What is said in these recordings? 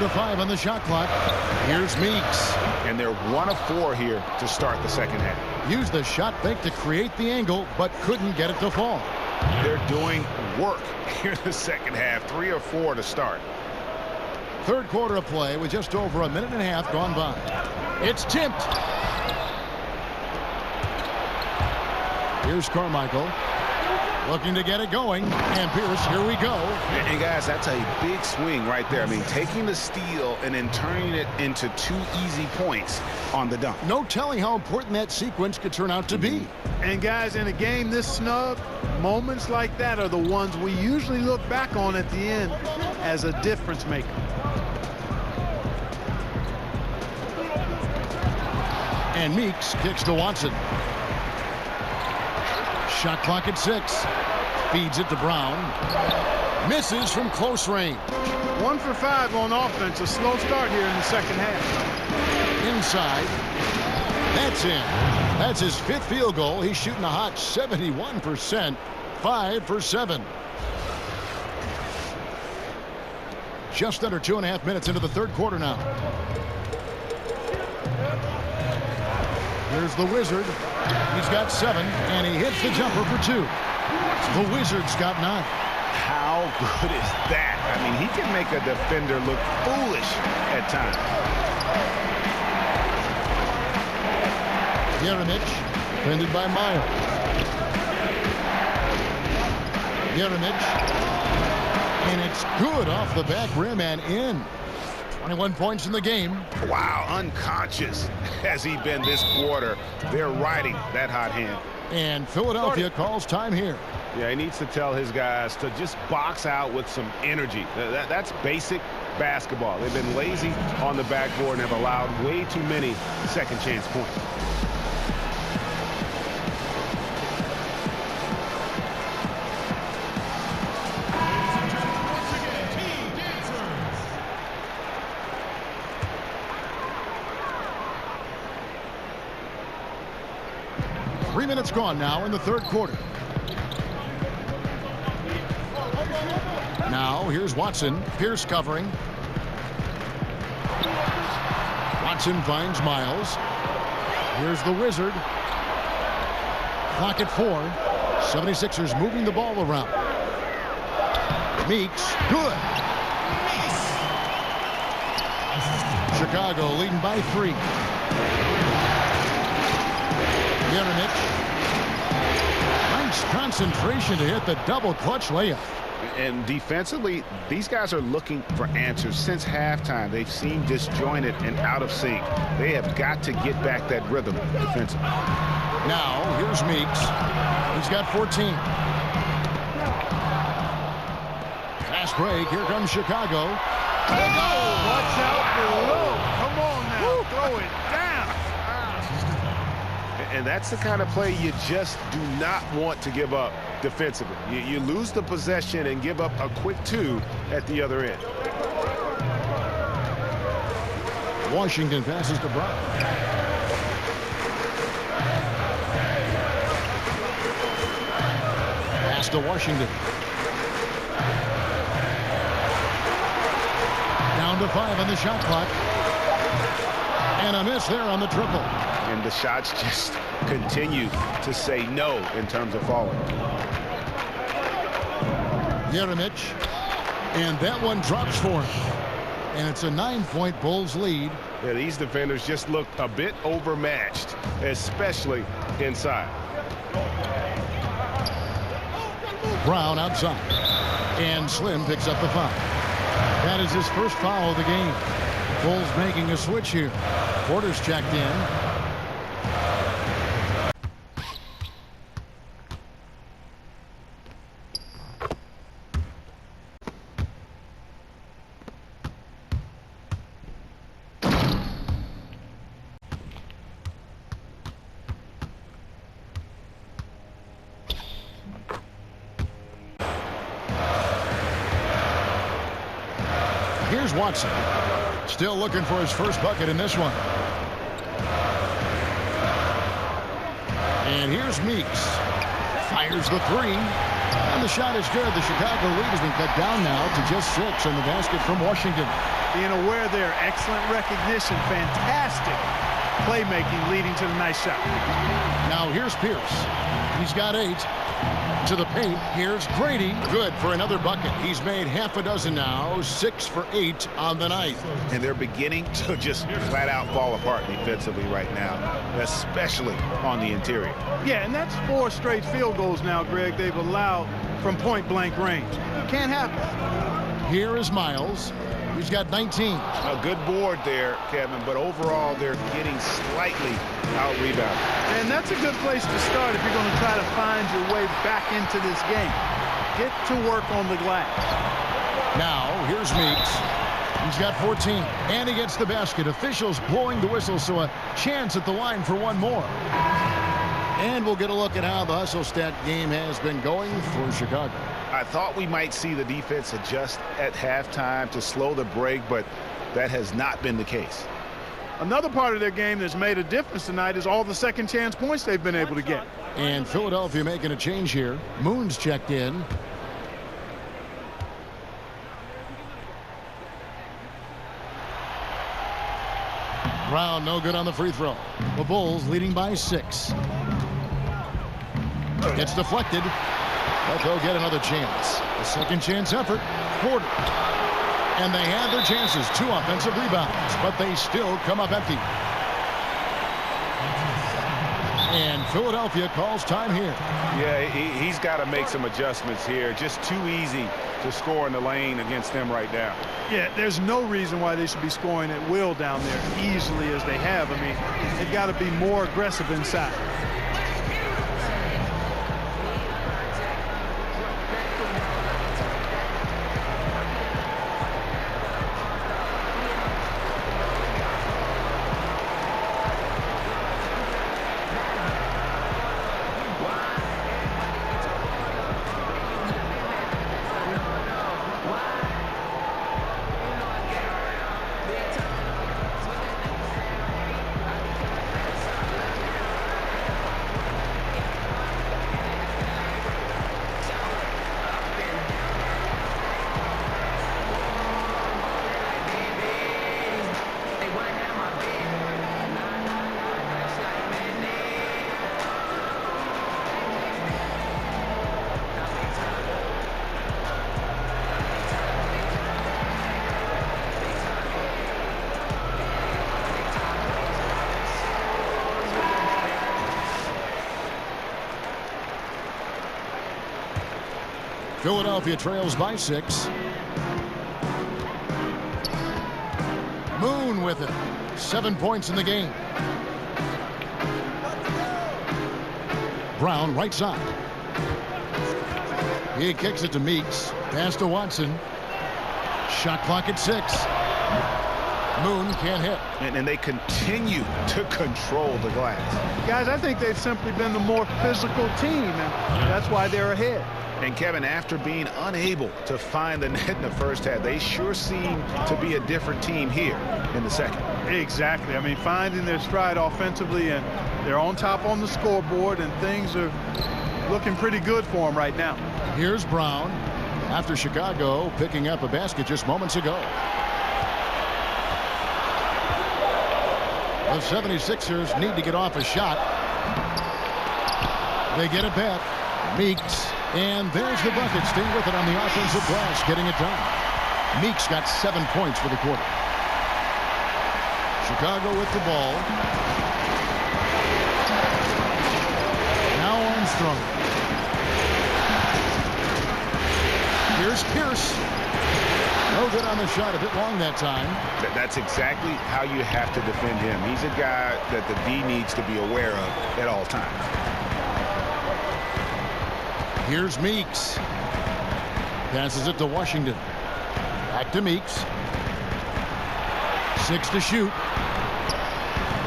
to 5 on the shot clock. Here's Meeks. And they're 1 of 4 here to start the second half. Used the shot fake to create the angle, but couldn't get it to fall. They're doing work here in the second half. 3 or 4 to start. Third quarter of play with just over a minute and a half gone by. It's tipped. Here's Carmichael. Looking to get it going. And Pierce, here we go. And guys, that's a big swing right there. I mean, taking the steal and then turning it into 2 easy points on the dunk. No telling how important that sequence could turn out to be. And guys, in a game this snug, moments like that are the ones we usually look back on at the end as a difference maker. And Meeks kicks to Watson. Shot clock at 6. Feeds it to Brown. Misses from close range. 1 for 5 on offense. A slow start here in the second half. Inside. That's in. That's his 5th field goal. He's shooting a hot 71%. 5 for 7. Just under 2.5 minutes into the third quarter now. Here's the Wizard. He's got 7, and he hits the jumper for 2. The Wizard's got 9. How good is that? I mean, he can make a defender look foolish at times. Jeremic, defended by Miles. Jeremic, and it's good off the back rim and in. 21 points in the game. Wow, unconscious has he been this quarter. They're riding that hot hand. And Philadelphia calls time here. Yeah, he needs to tell his guys to just box out with some energy. That's basic basketball. They've been lazy on the backboard and have allowed way too many second chance points. Minutes gone now in the third quarter. Now here's Watson. Pierce covering. Watson finds Miles. Here's the Wizard. Clock at 4. 76ers moving the ball around. Meeks, good. Chicago leading by 3. Jeremic. Nice concentration to hit the double clutch layup. And defensively, these guys are looking for answers since halftime. They've seemed disjointed and out of sync. They have got to get back that rhythm defensively. Now, here's Meeks. He's got 14. Fast break. Here comes Chicago. Watch out below. Come on now. Throw it down. And that's the kind of play you just do not want to give up defensively. You lose the possession and give up a quick 2 at the other end. Washington passes to Brown. Pass to Washington. Down to 5 on the shot clock. And a miss there on the triple. And the shots just continue to say no in terms of falling. Jeremic. And that one drops for him. And it's a 9-point Bulls lead. Yeah, these defenders just look a bit overmatched, especially inside. Brown outside. And Slim picks up the foul. That is his first foul of the game. Bulls making a switch here. Porter's checked in. Here's Watson. Still looking for his first bucket in this one. And here's Meeks. Fires the 3. And the shot is good. The Chicago lead has been cut down now to just 6 on the basket from Washington. Being aware there, excellent recognition, fantastic playmaking leading to the nice shot. Now here's Pierce. He's got 8. To the paint. Here's Grady. Good for another bucket. He's made half a dozen now. 6 for 8 on the night. And they're beginning to just flat out fall apart defensively right now, especially on the interior. Yeah, and that's 4 straight field goals now, Greg, they've allowed from point-blank range. Can't happen. Here is Miles. He's got 19. A good board there, Kevin, but overall they're getting slightly out-rebounded. And that's a good place to start if you're going to try to find your way back into this game. Get to work on the glass. Now, here's Meeks. He's got 14, and he gets the basket. Officials blowing the whistle, so a chance at the line for one more. And we'll get a look at how the hustle stat game has been going for Chicago. I thought we might see the defense adjust at halftime to slow the break, but that has not been the case. Another part of their game that's made a difference tonight is all the second chance points they've been able to get. And Philadelphia making a change here. Moon's checked in. Brown no good on the free throw. The Bulls leading by 6. Gets deflected, but they'll get another chance. A second chance effort. Porter. And they had their chances. 2 offensive rebounds, but they still come up empty. And Philadelphia calls time here. Yeah, he's got to make some adjustments here. Just too easy to score in the lane against them right now. Yeah, there's no reason why they should be scoring at will down there easily as they have. I mean, they've got to be more aggressive inside. Philadelphia trails by 6. Moon with it. 7 points in the game. Brown right side. He kicks it to Meeks. Pass to Watson. Shot clock at 6. Moon can't hit. And they continue to control the glass. Guys, I think they've simply been the more physical team, and that's why they're ahead. And Kevin, after being unable to find the net in the first half, they sure seem to be a different team here in the second. Exactly. I mean, finding their stride offensively, and they're on top on the scoreboard, and things are looking pretty good for them right now. Here's Brown after Chicago picking up a basket just moments ago. The 76ers need to get off a shot. They get it back. Meeks. And there's the bucket. Staying with it on the offensive glass, getting it done. Meeks got 7 points for the quarter. Chicago with the ball. Now Armstrong. Here's Pierce. No good on the shot. A bit long that time. That's exactly how you have to defend him. He's a guy that the D needs to be aware of at all times. Here's Meeks. Passes it to Washington. Back to Meeks. 6 to shoot.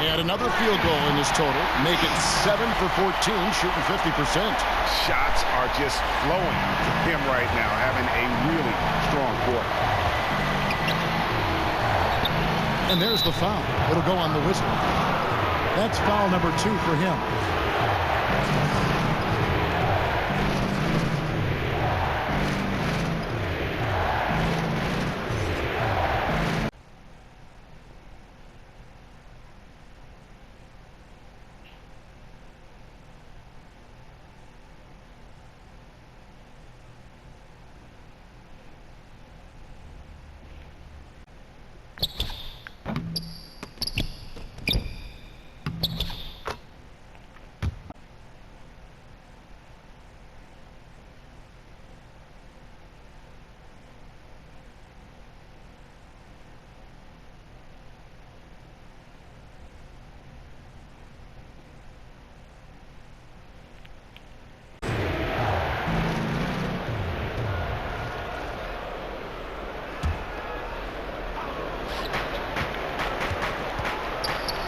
And another field goal in this total. Make it 7 for 14, shooting 50%. Shots are just flowing to him right now, having a really strong quarter. And there's the foul. It'll go on the whistle. That's foul number 2 for him.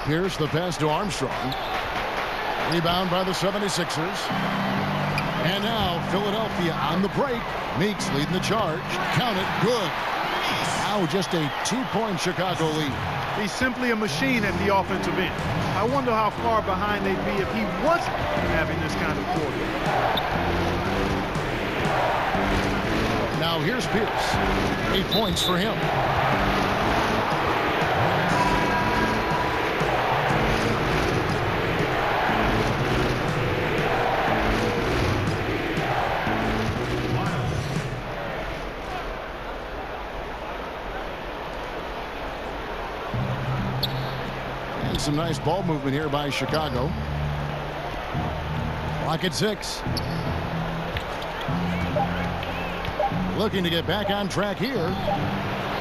Here's the pass to Armstrong. Rebound by the 76ers. And now Philadelphia on the break. Meeks leading the charge. Count it. Good. Now just a 2-point Chicago lead. He's simply a machine at the offensive end. I wonder how far behind they'd be if he wasn't having this kind of quarter. Now here's Pierce. 8 points for him. And some nice ball movement here by Chicago. Clock at 6. Looking to get back on track here.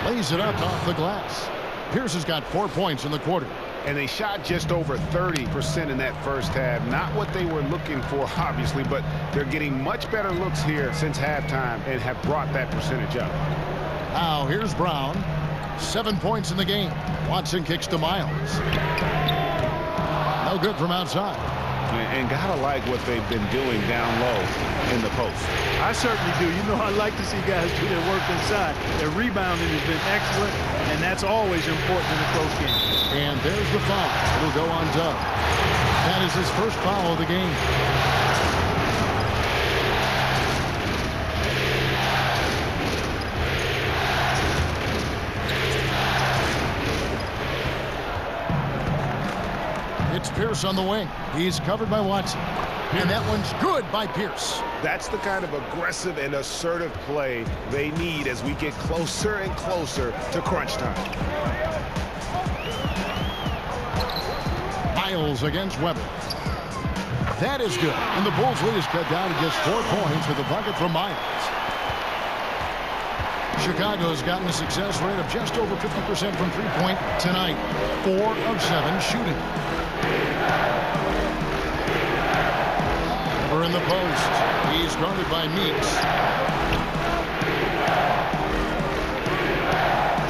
Lays it up off the glass. Pierce has got 4 points in the quarter. And they shot just over 30% in that first half. Not what they were looking for, obviously, but they're getting much better looks here since halftime and have brought that percentage up. Now here's Brown. 7 points in the game. Watson kicks to Miles. No good from outside. And gotta like what they've been doing down low in the post. I certainly do. You know, I like to see guys do their work inside. Their rebounding has been excellent, and that's always important in a close game. And there's the foul. It'll go on Dove. That is his first foul of the game. It's Pierce on the wing. He's covered by Watson. And that one's good by Pierce. That's the kind of aggressive and assertive play they need as we get closer and closer to crunch time. Miles against Weber. That is good. And the Bulls lead is cut down to just 4 points with a bucket from Miles. Chicago's gotten a success rate of just over 50% from three-point tonight. 4 of 7 shooting. We're in the post. He's guarded by Meeks.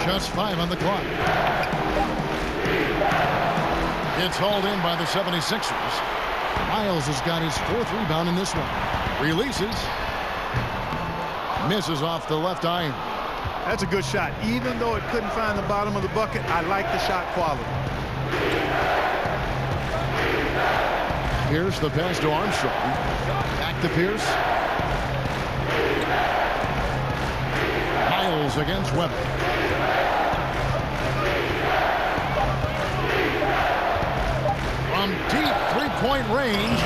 Just 5 on the clock. It's hauled in by the 76ers. Miles has got his 4th rebound in this one. Releases. Misses off the left iron. That's a good shot. Even though it couldn't find the bottom of the bucket, I like the shot quality. Here's the pass to Armstrong. Back to Pierce. Miles against Weber. From deep three-point range.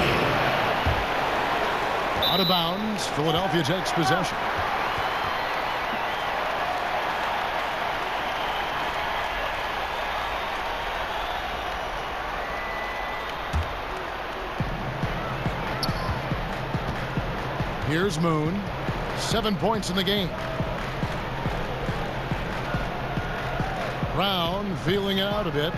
Out of bounds. Philadelphia takes possession. Here's Moon. 7 points in the game. Brown feeling it out a bit.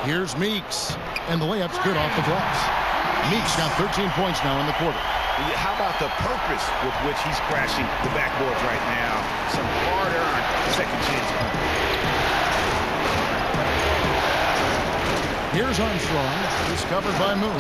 Here's Meeks. And the layup's good off the glass. Meeks got 13 points now in the quarter. How about the purpose with which he's crashing the backboards right now? Some hard-earned second chance points. Here's Armstrong. He's covered by Moon.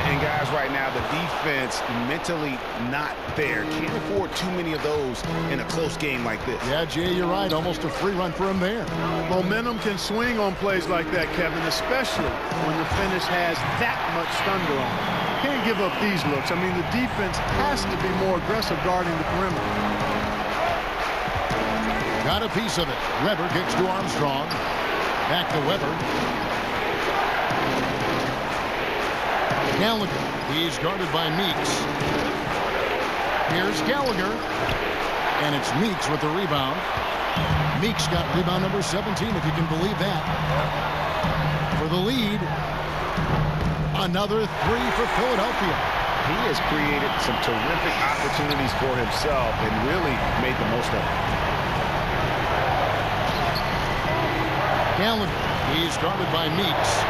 And guys, right now, the defense mentally not there. Can't afford too many of those in a close game like this. Yeah, Jay, you're right. Almost a free run for him there. Momentum can swing on plays like that, Kevin, especially when the finish has that much thunder on it. Can't give up these looks. I mean, the defense has to be more aggressive guarding the perimeter. Got a piece of it. Weber kicks to Armstrong. Back to Weber. Gallagher. He's guarded by Meeks. Here's Gallagher. And it's Meeks with the rebound. Meeks got rebound number 17, if you can believe that. For the lead. Another 3 for Philadelphia. He has created some terrific opportunities for himself and really made the most of it. Gallagher. He's guarded by Meeks.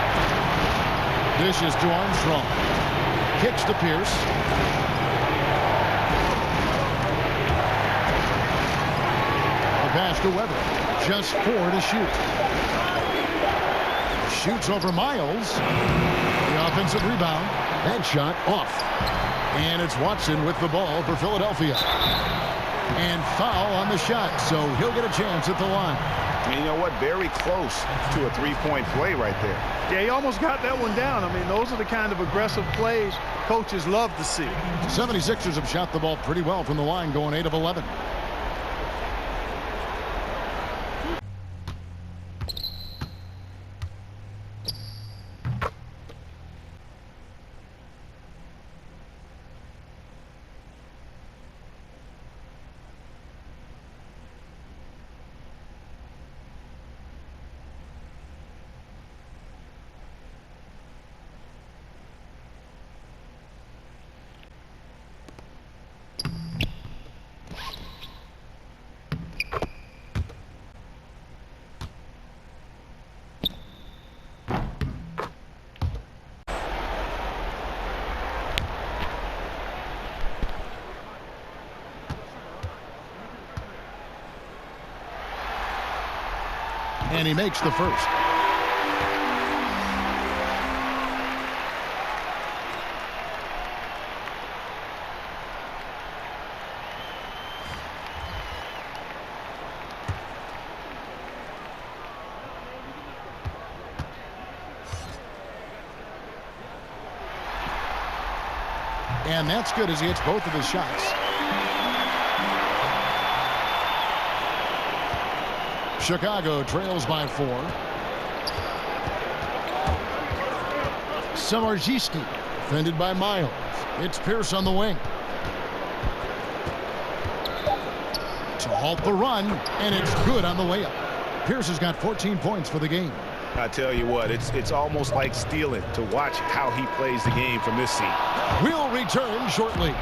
Dishes to Armstrong. Kicks to Pierce. A pass to Weber. Just 4 to shoot. shoots over Miles. The offensive rebound. That shot off. And it's Watson with the ball for Philadelphia. And foul on the shot, so he'll get a chance at the line. And you know what? Very close to a three-point play right there. Yeah, he almost got that one down. I mean, those are the kind of aggressive plays coaches love to see. 76ers have shot the ball pretty well from the line, going 8 of 11. And he makes the first. And that's good as he hits both of his shots. Chicago trails by 4. Samardzijski defended by Miles. It's Pierce on the wing. To halt the run, and it's good on the layup. Pierce has got 14 points for the game. I tell you what, it's almost like stealing to watch how he plays the game from this seat. We'll return shortly.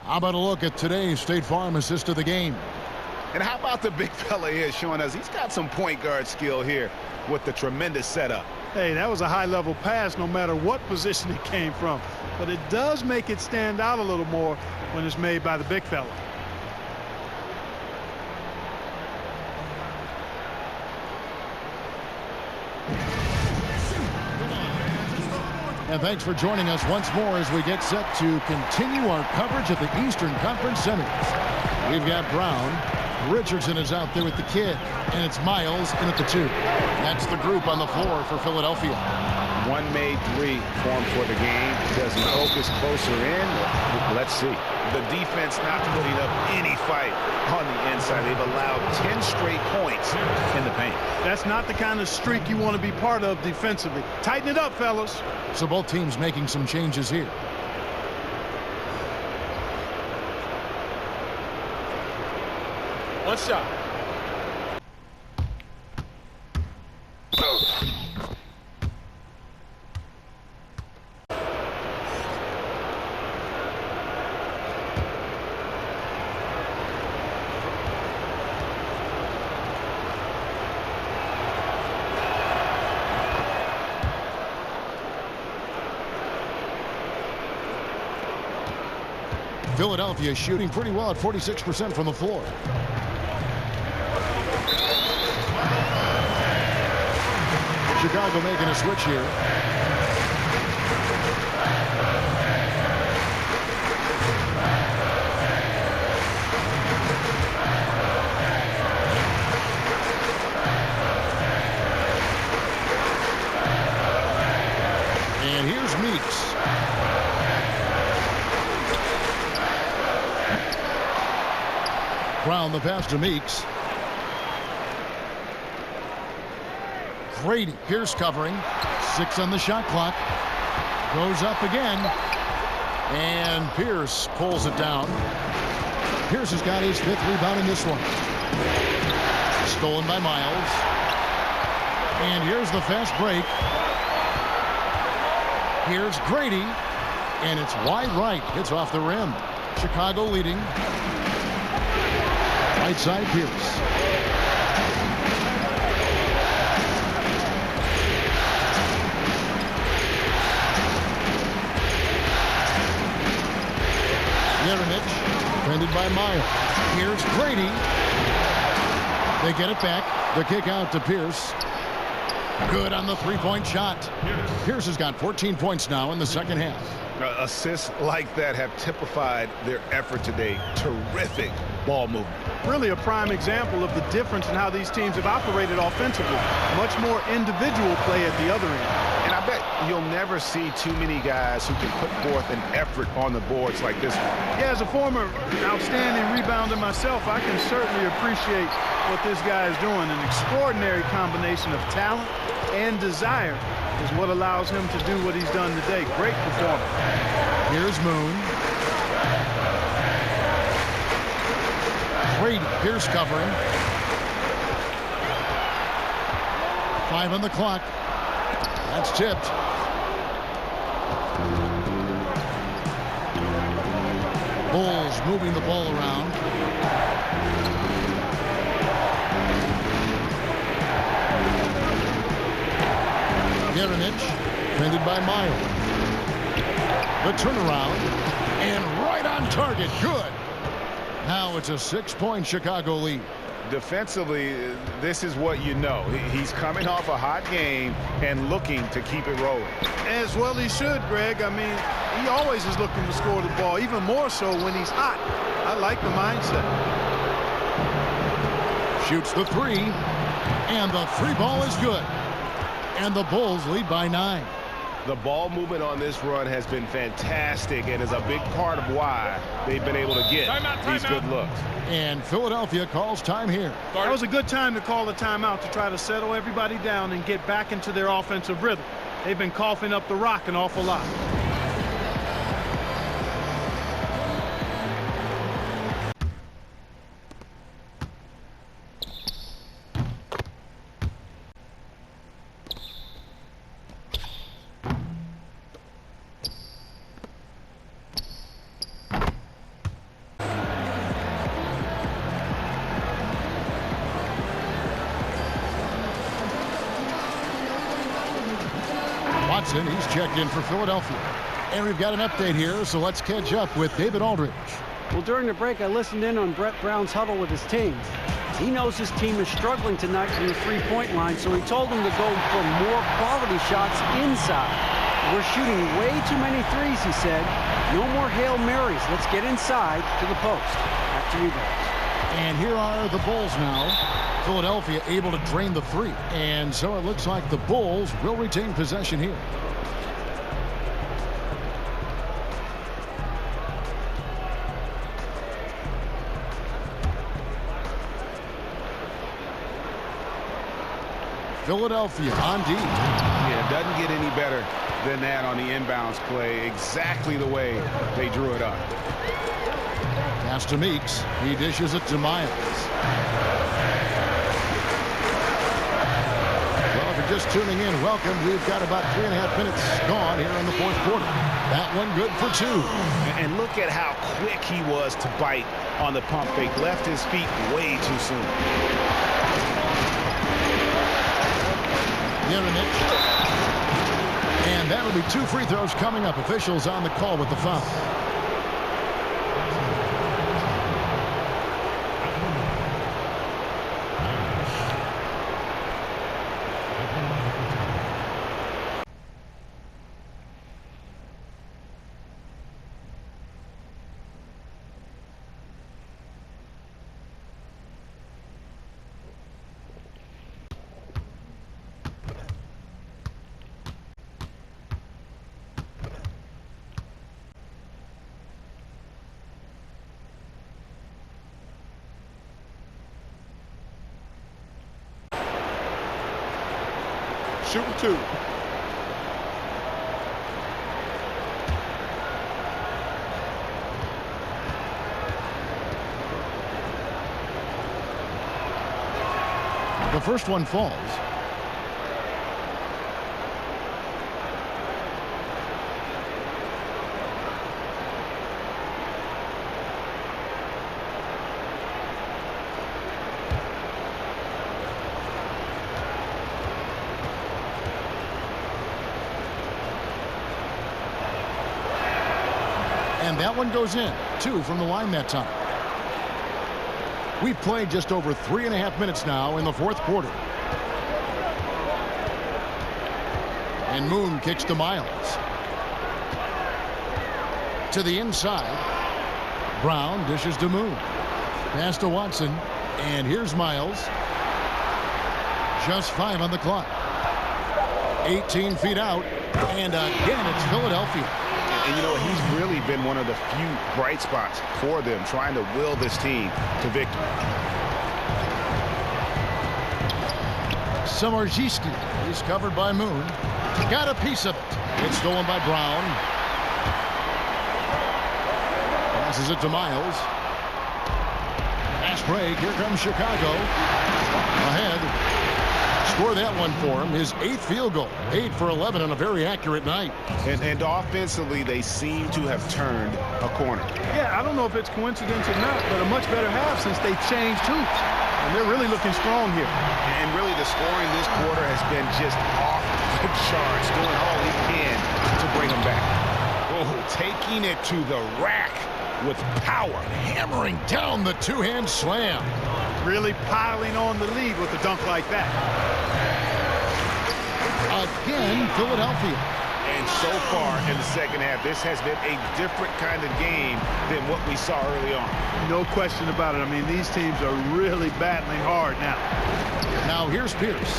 How about a look at today's State Farm assist of the game? And how about the big fella here showing us he's got some point guard skill here with the tremendous setup. Hey, that was a high-level pass no matter what position it came from. But it does make it stand out a little more when it's made by the big fella. And thanks for joining us once more as we get set to continue our coverage of the Eastern Conference Semis. We've got Brown. Richardson is out there with the kid. And it's Miles in at the 2. That's the group on the floor for Philadelphia. One made 3 formed for the game. Does he focus closer in? Let's see. The defense not putting up any fight on the inside. They've allowed 10 straight points in the paint. That's not the kind of streak you want to be part of defensively. Tighten it up, fellas. So both teams making some changes here. One shot. Philadelphia shooting pretty well at 46% from the floor. Chicago making a switch here. And here's Meeks. Brown the pass to Meeks. Grady, Pierce covering. 6 on the shot clock. Goes up again. And Pierce pulls it down. Pierce has got his 5th rebound in this one. Stolen by Miles. And here's the fast break. Here's Grady, and it's wide right. Hits off the rim. Chicago leading. Right side, Pierce. Yerenich, defended by Miles. Here's Grady. They get it back. The kick out to Pierce. Good on the three-point shot. Pierce has got 14 points now in the second half. Assists like that have typified their effort today. Terrific ball movement. Really a prime example of the difference in how these teams have operated offensively. Much more individual play at the other end. And I bet you'll never see too many guys who can put forth an effort on the boards like this one. Yeah, as a former outstanding rebounder myself, I can certainly appreciate what this guy is doing. An extraordinary combination of talent and desire is what allows him to do what he's done today. Great performance. Here's Moon. Grady, Pierce covering. 5 on the clock. That's tipped. Bulls moving the ball around. Yerenich, defended by Miles. The turnaround, and right on target. Good. Now it's a 6-point Chicago lead. Defensively, this is what you know. He's coming off a hot game and looking to keep it rolling. As well he should, Greg. I mean, he always is looking to score the ball, even more so when he's hot. I like the mindset. Shoots the three, and the three ball is good. And the Bulls lead by 9. The ball movement on this run has been fantastic and is a big part of why they've been able to get these good looks. And Philadelphia calls time here. That was a good time to call a timeout to try to settle everybody down and get back into their offensive rhythm. They've been coughing up the rock an awful lot. He's checked in for Philadelphia. And we've got an update here, so let's catch up with David Aldridge. Well, during the break, I listened in on Brett Brown's huddle with his team. He knows his team is struggling tonight from the three-point line, so he told them to go for more quality shots inside. We're shooting way too many threes, he said. No more Hail Marys. Let's get inside to the post. Back to you guys. And here are the Bulls now. Philadelphia able to drain the three. And so it looks like the Bulls will retain possession here. Philadelphia on deep. Yeah, it doesn't get any better than that on the inbounds play. Exactly the way they drew it up. Pass to Meeks. He dishes it to Miles. Well, if you're just tuning in, welcome. We've got about 3.5 minutes gone here in the fourth quarter. That one good for 2. And look at how quick he was to bite on the pump fake. Left his feet way too soon. Yerenich. And that'll be 2 free throws coming up. Officials on the call with the foul. Shooting 2. The first one falls. And that one goes in. 2 from the line that time. We've played just over 3.5 minutes now in the fourth quarter. And Moon kicks to Miles. To the inside. Brown dishes to Moon. Pass to Watson. And here's Miles. Just 5 on the clock. 18 feet out. And again, it's Philadelphia. And you know, he's really been one of the few bright spots for them, trying to will this team to victory. Samardzewski. He's covered by Moon. Got a piece of it. It's stolen by Brown. Passes it to Miles. Pass break. Here comes Chicago. Ahead. Score that one for him. His 8th field goal. 8 for 11 on a very accurate night. And offensively, they seem to have turned a corner. Yeah, I don't know if it's coincidence or not, but a much better half since they changed hoops. And they're really looking strong here. And really, the scoring this quarter has been just off the charts, doing all he can to bring them back. Oh, taking it to the rack with power. Hammering down the two-hand slam. Really piling on the lead with a dunk like that. Again, Philadelphia. And so far in the second half, this has been a different kind of game than what we saw early on. No question about it. I mean, these teams are really battling hard now. Now here's Pierce.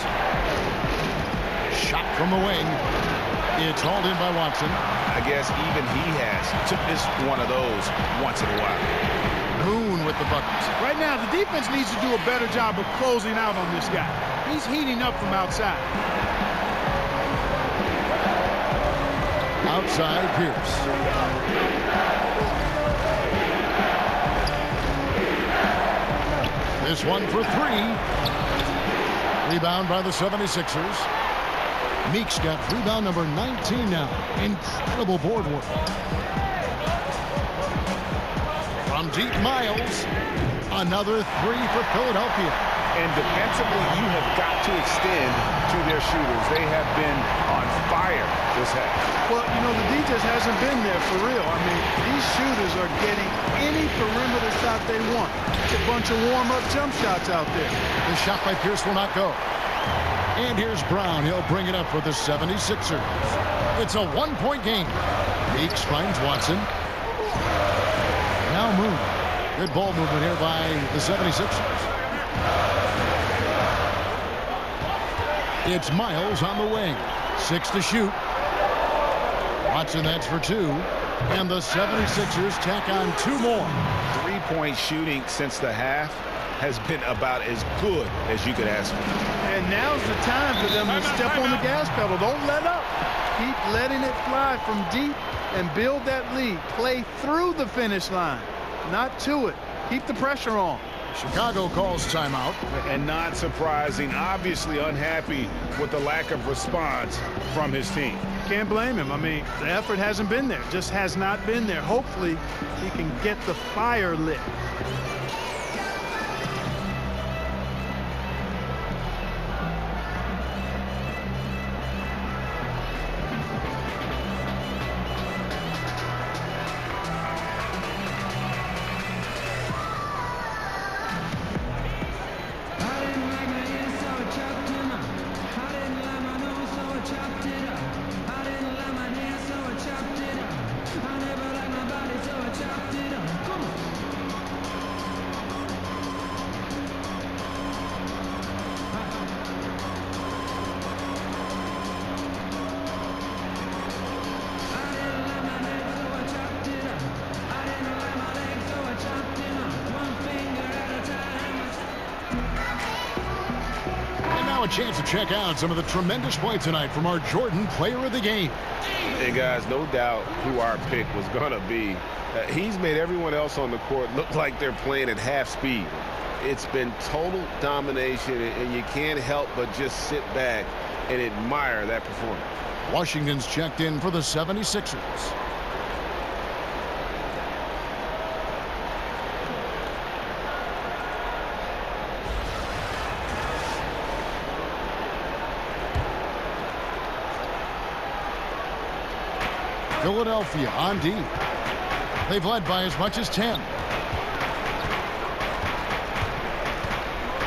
Shot from the wing. It's hauled in by Watson. I guess even he has to miss one of those once in a while. Moon with the buckets. Right now, the defense needs to do a better job of closing out on this guy. He's heating up from outside. Outside, Pierce. This one for 3. Rebound by the 76ers. Meeks got rebound number 19 now. Incredible board work. From deep, Miles. Another 3 for Philadelphia. And defensively, you have got to extend to their shooters. They have been on fire this half. Well, you know, the D just hasn't been there for real. I mean, these shooters are getting any perimeter shot they want. It's a bunch of warm-up jump shots out there. The shot by Pierce will not go. And here's Brown. He'll bring it up for the 76ers. It's a 1-point game. Meeks finds Watson. Now Moon. Good ball movement here by the 76ers. It's Miles on the wing. 6 to shoot. Watson, that's for 2. And the 76ers tack on 2 more. 3-point shooting since the half has been about as good as you could ask for. And now's the time for them to step on the gas pedal. Don't let up. Keep letting it fly from deep and build that lead. Play through the finish line, not to it. Keep the pressure on. Chicago calls timeout. And not surprising, obviously unhappy with the lack of response from his team. Can't blame him. I mean, the effort hasn't been there. Just has not been there. Hopefully, he can get the fire lit. A chance to check out some of the tremendous play tonight from our Jordan Player of the Game. Hey, guys, no doubt who our pick was going to be. He's made everyone else on the court look like they're playing at half speed. It's been total domination, and you can't help but just sit back and admire that performance. Washington's checked in for the 76ers. Philadelphia on deep. They've led by as much as 10.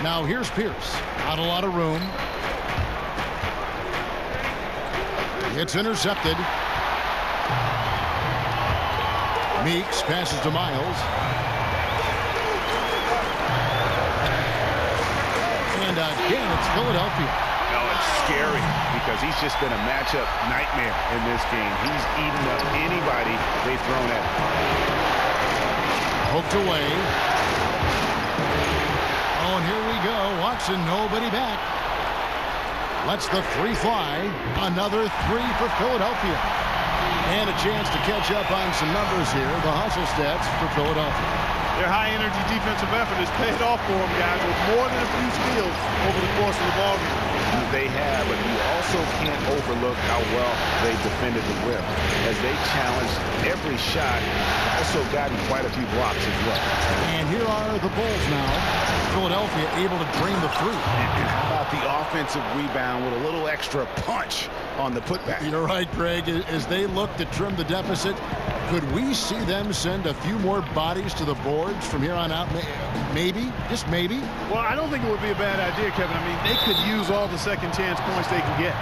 Now here's Pierce. Not a lot of room. It's intercepted. Meeks passes to Miles. And again, it's Philadelphia. No, it's scary because he's just been a matchup nightmare in this game. He's eaten up anybody they've thrown at him. Hooked away. Oh, and here we go. Watson, nobody back. Lets the three fly. Another three for Philadelphia. And a chance to catch up on some numbers here. The hustle stats for Philadelphia. Their high-energy defensive effort has paid off for them, guys, with more than a few steals over the course of the ballgame. They have, but you also can't overlook how well they defended the rim. As they challenged every shot, also gotten quite a few blocks as well. And here are the Bulls now. Philadelphia able to drain the three. And how about the offensive rebound with a little extra punch on the putback? You're right, Greg. As they look to trim the deficit, could we see them send a few more bodies to the boards from here on out? Maybe, just maybe. Well, I don't think it would be a bad idea, Kevin. I mean, they could use all the second chance points they can get.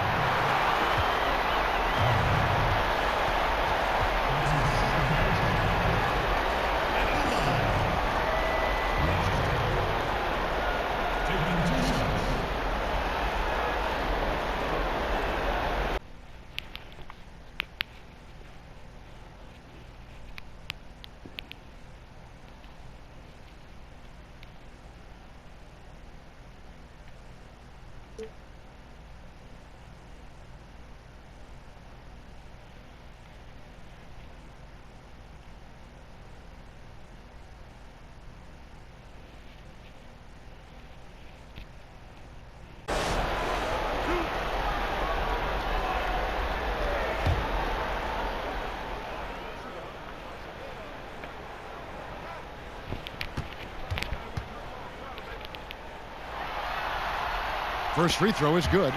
First free throw is good.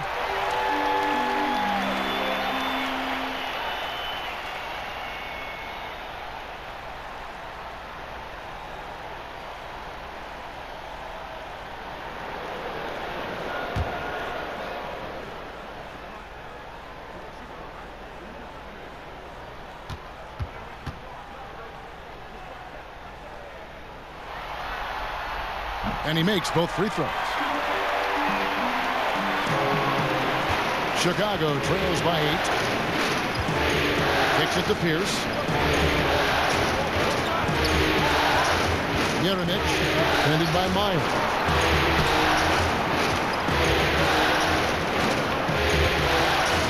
And he makes both free throws. Chicago trails by 8. Kicks it to Pierce. Jeremic, defended by Meyer.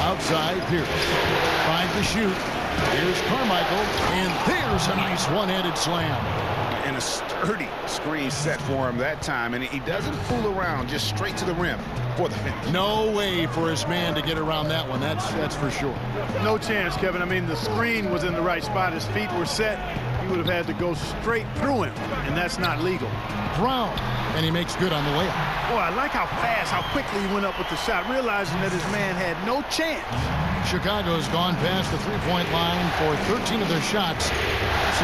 Outside, Pierce. 5 to shoot. Here's Carmichael, and there's a nice one-handed slam. And a sturdy screen set for him that time, and he doesn't fool around, just straight to the rim for the finish. No way for his man to get around that one. That's for sure. No chance, Kevin. I mean, the screen was in the right spot. His feet were set. He would have had to go straight through him, and that's not legal. Brown, and he makes good on the layup. Boy, I like how fast, how quickly he went up with the shot, realizing that his man had no chance. Chicago's gone past the three-point line for 13 of their shots,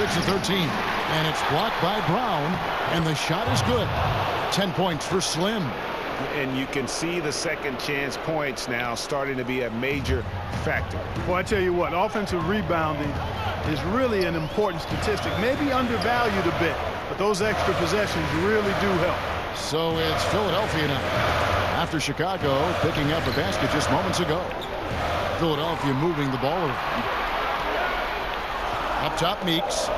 6 of 13. And it's blocked by Brown, and the shot is good. 10 points for Slim. And you can see the second chance points now starting to be a major factor. Well, I tell you what, offensive rebounding is really an important statistic. Maybe undervalued a bit, but those extra possessions really do help. So it's Philadelphia now. After Chicago picking up a basket just moments ago. Philadelphia moving the ball around. Up top, Meeks.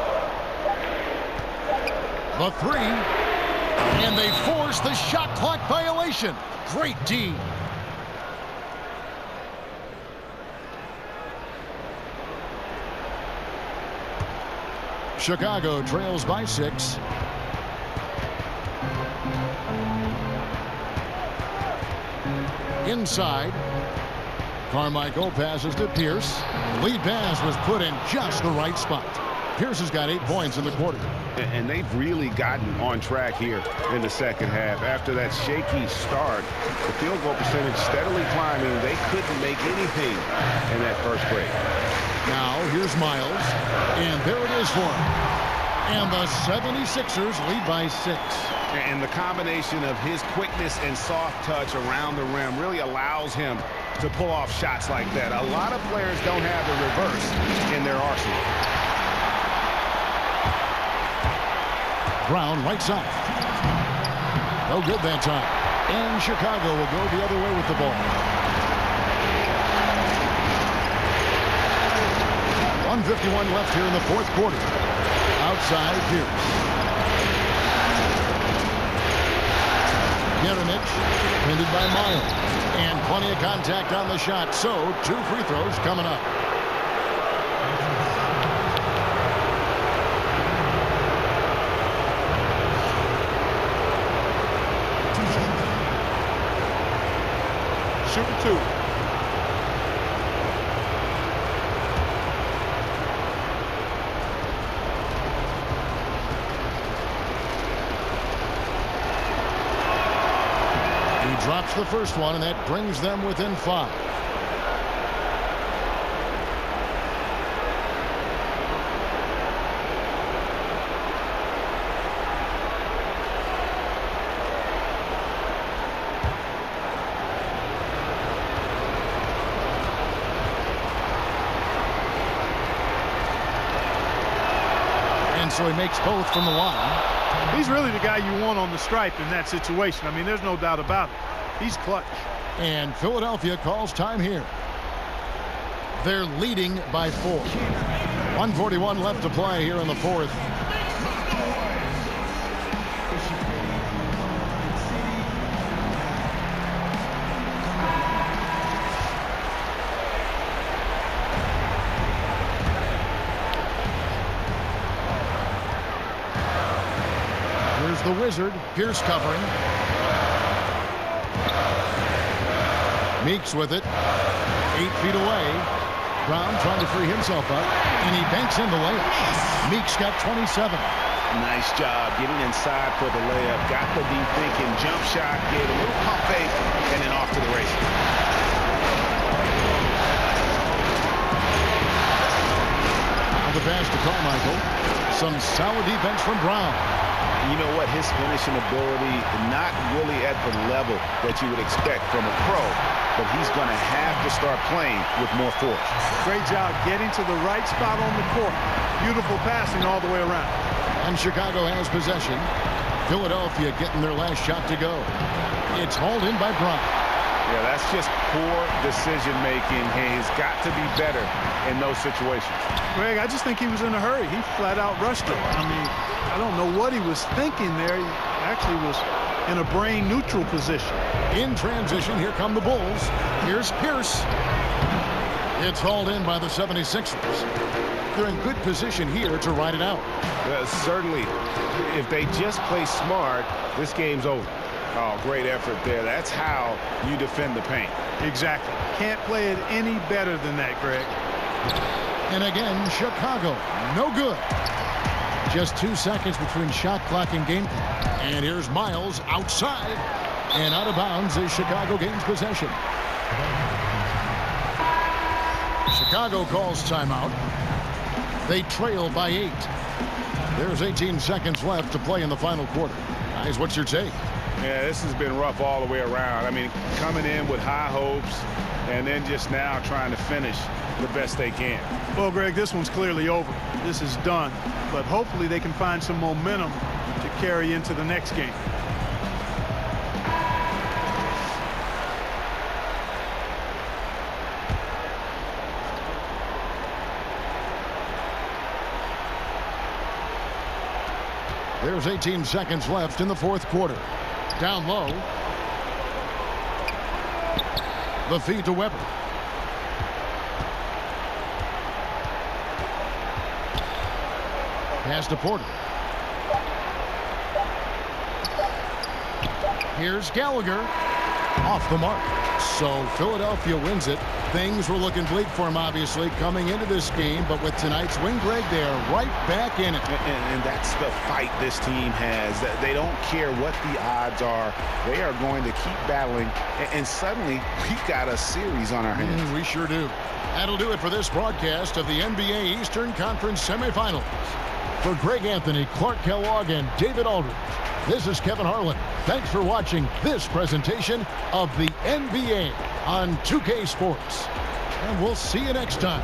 The three, and they force the shot clock violation. Great D. Chicago trails by 6. Inside, Carmichael passes to Pierce. Lead pass was put in just the right spot. Pierce has got 8 points in the quarter. And they've really gotten on track here in the second half. After that shaky start, the field goal percentage steadily climbing. They couldn't make anything in that first break. Now here's Miles. And there it is for him. And the 76ers lead by 6. And the combination of his quickness and soft touch around the rim really allows him to pull off shots like that. A lot of players don't have the reverse in their arsenal. Brown right side. No good that time. And Chicago will go the other way with the ball. 1:51 left here in the fourth quarter. Outside Pierce. Yerenich, defended by Miles. And plenty of contact on the shot. So 2 free throws coming up. Shooting 2. Drops the first one, and that brings them within 5. And so he makes both from the line. He's really the guy you want on the stripe in that situation. I mean, there's no doubt about it. He's clutch. And Philadelphia calls time here. They're leading by 4. 1:41 left to play here in the fourth. Here's the Wizard. Pierce covering. Meeks with it. 8 feet away. Brown trying to free himself up. And he banks in the layup. Meeks got 27. Nice job getting inside for the layup. Got the deep thinking jump shot. Gave a little pump fake. And then off to the races. On the pass to Carmichael. Some solid defense from Brown. You know what? His finishing ability, not really at the level that you would expect from a pro. But he's going to have to start playing with more force. Great job getting to the right spot on the court. Beautiful passing all the way around. And Chicago has possession. Philadelphia getting their last shot to go. It's hauled in by Brown. Yeah, that's just poor decision making. He's got to be better in those situations. Greg, I just think he was in a hurry. He flat out rushed him. I mean, I don't know what he was thinking there. He actually was in a brain neutral position. In transition, here come the Bulls. Here's Pierce. It's hauled in by the 76ers. They're in good position here to ride it out. Certainly, if they just play smart, this game's over. Oh, great effort there. That's how you defend the paint. Exactly. Can't play it any better than that, Greg. And again, Chicago, no good. Just 2 seconds between shot clock and game clock. And here's Miles outside. And out of bounds as Chicago gains possession. Chicago calls timeout. They trail by 8. There's 18 seconds left to play in the final quarter. Guys, what's your take? Yeah, this has been rough all the way around. I mean, coming in with high hopes and then just now trying to finish the best they can. Well, Greg, this one's clearly over. This is done. But hopefully they can find some momentum to carry into the next game. There's 18 seconds left in the fourth quarter. Down low. The feed to Weber. Pass to Porter. Here's Gallagher. off the mark. So Philadelphia wins it. Things were looking bleak for them, obviously, coming into this game. But with tonight's win, Greg, they are right back in it. And that's the fight this team has. They don't care what the odds are. They are going to keep battling. And suddenly, we've got a series on our hands. We sure do. That'll do it for this broadcast of the NBA Eastern Conference semifinals. For Greg Anthony, Clark Kellogg, and David Aldridge, this is Kevin Harlan. Thanks for watching this presentation of the NBA on 2K Sports. And we'll see you next time.